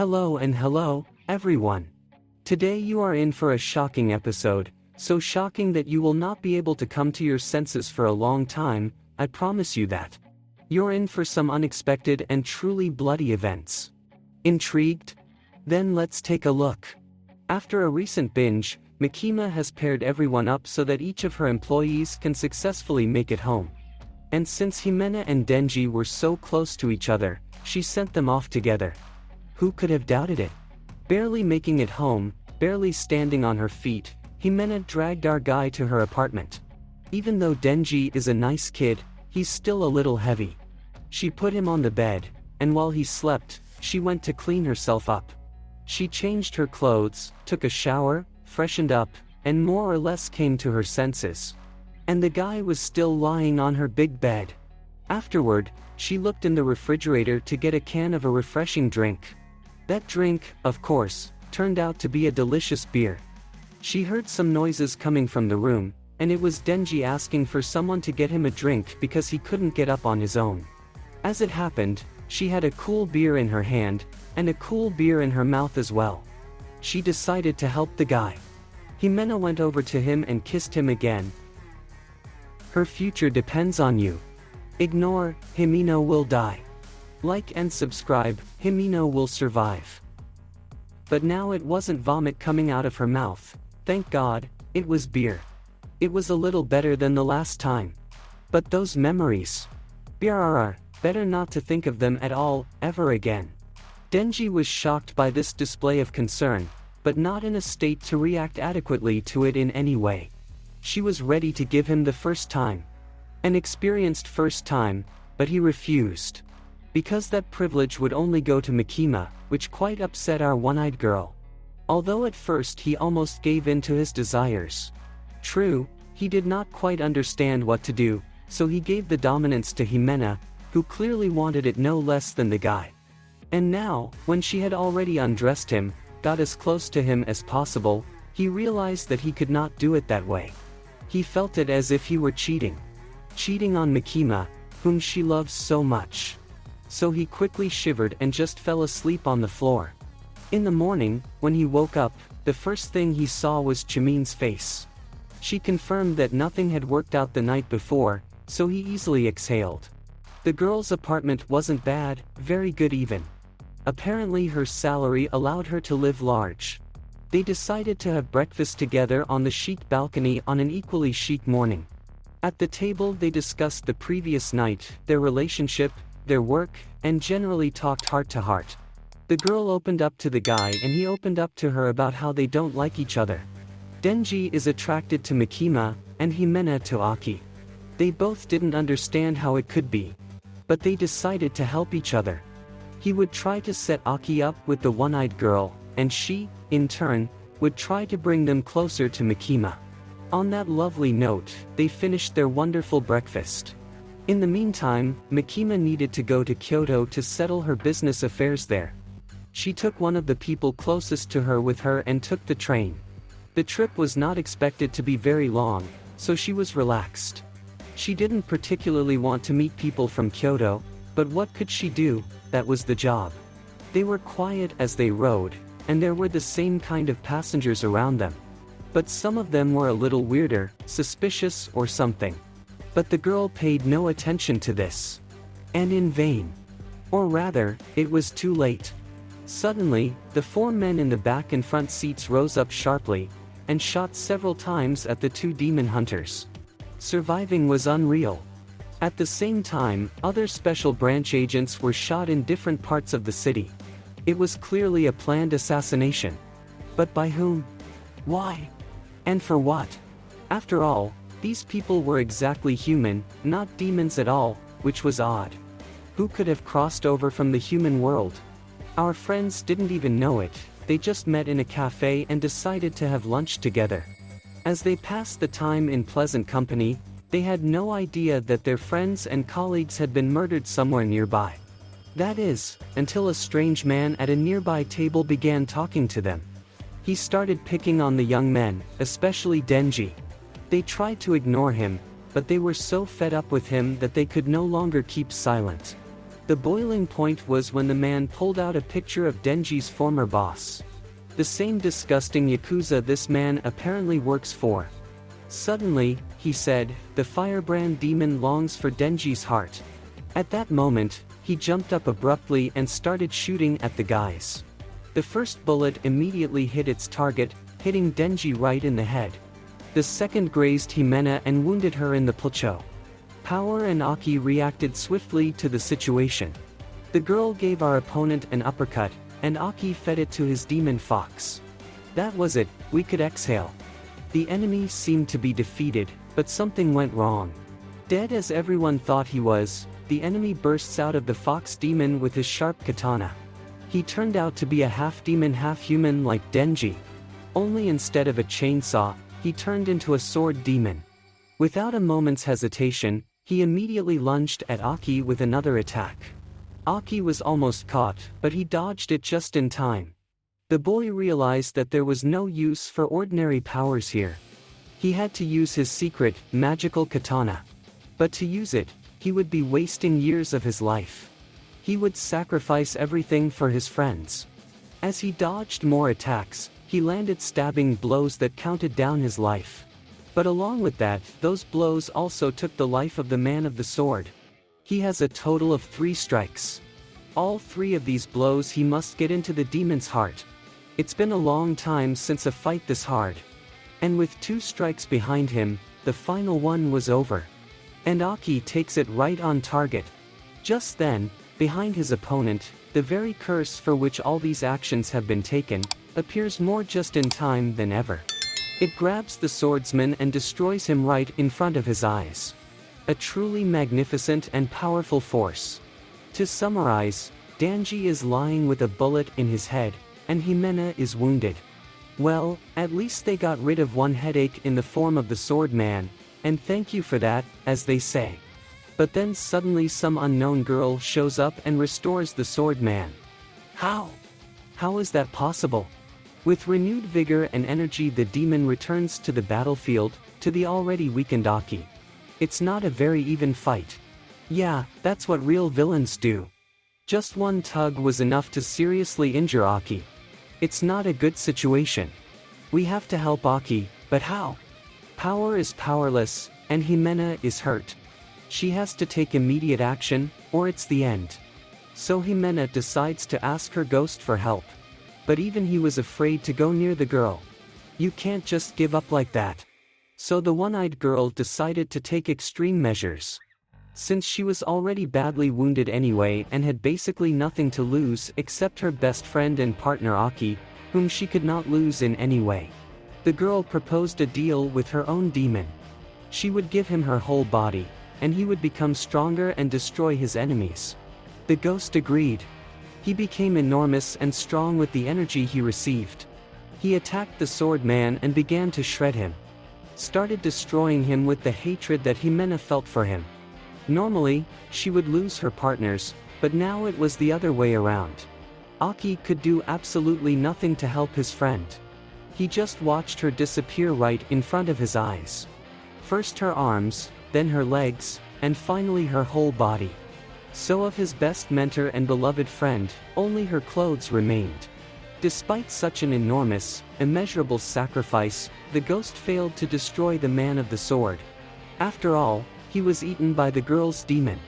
Hello, everyone. Today you are in for a shocking episode, so shocking that you will not be able to come to your senses for a long time, I promise you that. You're in for some unexpected and truly bloody events. Intrigued? Then let's take a look. After a recent binge, Makima has paired everyone up so that each of her employees can successfully make it home. And since Himena and Denji were so close to each other, she sent them off together. Who could have doubted it? Barely making it home, barely standing on her feet, Himena dragged our guy to her apartment. Even though Denji is a nice kid, he's still a little heavy. She put him on the bed, and while he slept, she went to clean herself up. She changed her clothes, took a shower, freshened up, and more or less came to her senses. And the guy was still lying on her big bed. Afterward, she looked in the refrigerator to get a can of a refreshing drink. That drink, of course, turned out to be a delicious beer. She heard some noises coming from the room, and it was Denji asking for someone to get him a drink because he couldn't get up on his own. As it happened, she had a cool beer in her hand, and a cool beer in her mouth as well. She decided to help the guy. Himena went over to him and kissed him again. Her future depends on you. Ignore, Himeno will die. Like and subscribe, Himeno will survive. But now it wasn't vomit coming out of her mouth, thank God, it was beer. It was a little better than the last time. But those memories. Brrr, better not to think of them at all, ever again. Denji was shocked by this display of concern, but not in a state to react adequately to it in any way. She was ready to give him the first time. An experienced first time, but he refused. Because that privilege would only go to Makima, which quite upset our one-eyed girl. Although at first he almost gave in to his desires. True, he did not quite understand what to do, so he gave the dominance to Himena, who clearly wanted it no less than the guy. And now, when she had already undressed him, got as close to him as possible, he realized that he could not do it that way. He felt it as if he were cheating. Cheating on Makima, whom she loves so much. So he quickly shivered and just fell asleep on the floor. In the morning, when he woke up, the first thing he saw was Chamin's face. She confirmed that nothing had worked out the night before, so he easily exhaled. The girl's apartment wasn't bad, very good even. Apparently her salary allowed her to live large. They decided to have breakfast together on the chic balcony on an equally chic morning. At the table they discussed the previous night, their relationship, their work, and generally talked heart to heart. The girl opened up to the guy and he opened up to her about how they don't like each other. Denji is attracted to Makima, and Himena to Aki. They both didn't understand how it could be. But they decided to help each other. He would try to set Aki up with the one-eyed girl, and she, in turn, would try to bring them closer to Makima. On that lovely note, they finished their wonderful breakfast. In the meantime, Makima needed to go to Kyoto to settle her business affairs there. She took one of the people closest to her with her and took the train. The trip was not expected to be very long, so she was relaxed. She didn't particularly want to meet people from Kyoto, but what could she do? That was the job. They were quiet as they rode, and there were the same kind of passengers around them. But some of them were a little weirder, suspicious or something. But the girl paid no attention to this. And in vain. Or rather, it was too late. Suddenly, the four men in the back and front seats rose up sharply, and shot several times at the two demon hunters. Surviving was unreal. At the same time, other special branch agents were shot in different parts of the city. It was clearly a planned assassination. But by whom? Why? And for what? After all, these people were exactly human, not demons at all, which was odd. Who could have crossed over from the human world? Our friends didn't even know it, they just met in a cafe and decided to have lunch together. As they passed the time in pleasant company, they had no idea that their friends and colleagues had been murdered somewhere nearby. That is, until a strange man at a nearby table began talking to them. He started picking on the young men, especially Denji. They tried to ignore him, but they were so fed up with him that they could no longer keep silent. The boiling point was when the man pulled out a picture of Denji's former boss. The same disgusting Yakuza this man apparently works for. Suddenly, he said, "The firebrand demon longs for Denji's heart." At that moment, he jumped up abruptly and started shooting at the guys. The first bullet immediately hit its target, hitting Denji right in the head. The second grazed Himena and wounded her in the plecho. Power and Aki reacted swiftly to the situation. The girl gave our opponent an uppercut, and Aki fed it to his demon fox. That was it, we could exhale. The enemy seemed to be defeated, but something went wrong. Dead as everyone thought he was, the enemy bursts out of the fox demon with his sharp katana. He turned out to be a half-demon half-human like Denji. Only instead of a chainsaw, he turned into a sword demon. Without a moment's hesitation, he immediately lunged at Aki with another attack. Aki was almost caught, but he dodged it just in time. The boy realized that there was no use for ordinary powers here. He had to use his secret, magical katana. But to use it, he would be wasting years of his life. He would sacrifice everything for his friends. As he dodged more attacks, he landed stabbing blows that counted down his life. But along with that, those blows also took the life of the man of the sword. He has a total of 3 strikes. All 3 of these blows he must get into the demon's heart. It's been a long time since a fight this hard. And with 2 strikes behind him, the final one was over. And Aki takes it right on target. Just then, behind his opponent, the very curse for which all these actions have been taken, appears more just in time than ever. It grabs the swordsman and destroys him right in front of his eyes. A truly magnificent and powerful force. To summarize, Denji is lying with a bullet in his head, and Himena is wounded. Well, at least they got rid of one headache in the form of the sword man, and thank you for that, as they say. But then suddenly some unknown girl shows up and restores the sword man. How? How is that possible? With renewed vigor and energy, the demon returns to the battlefield, to the already weakened Aki. It's not a very even fight. Yeah, that's what real villains do. Just one tug was enough to seriously injure Aki. It's not a good situation. We have to help Aki, but how? Power is powerless, and Himena is hurt. She has to take immediate action, or it's the end. So Himena decides to ask her ghost for help. But even he was afraid to go near the girl. You can't just give up like that. So the one-eyed girl decided to take extreme measures. Since she was already badly wounded anyway and had basically nothing to lose except her best friend and partner Aki, whom she could not lose in any way. The girl proposed a deal with her own demon. She would give him her whole body, and he would become stronger and destroy his enemies. The ghost agreed. He became enormous and strong with the energy he received. He attacked the sword man and began to shred him. Started destroying him with the hatred that Himena felt for him. Normally, she would lose her partners, but now it was the other way around. Aki could do absolutely nothing to help his friend. He just watched her disappear right in front of his eyes. First her arms, then her legs, and finally her whole body. So of his best mentor and beloved friend, only her clothes remained. Despite such an enormous, immeasurable sacrifice, the ghost failed to destroy the man of the sword. After all, he was eaten by the girl's demon.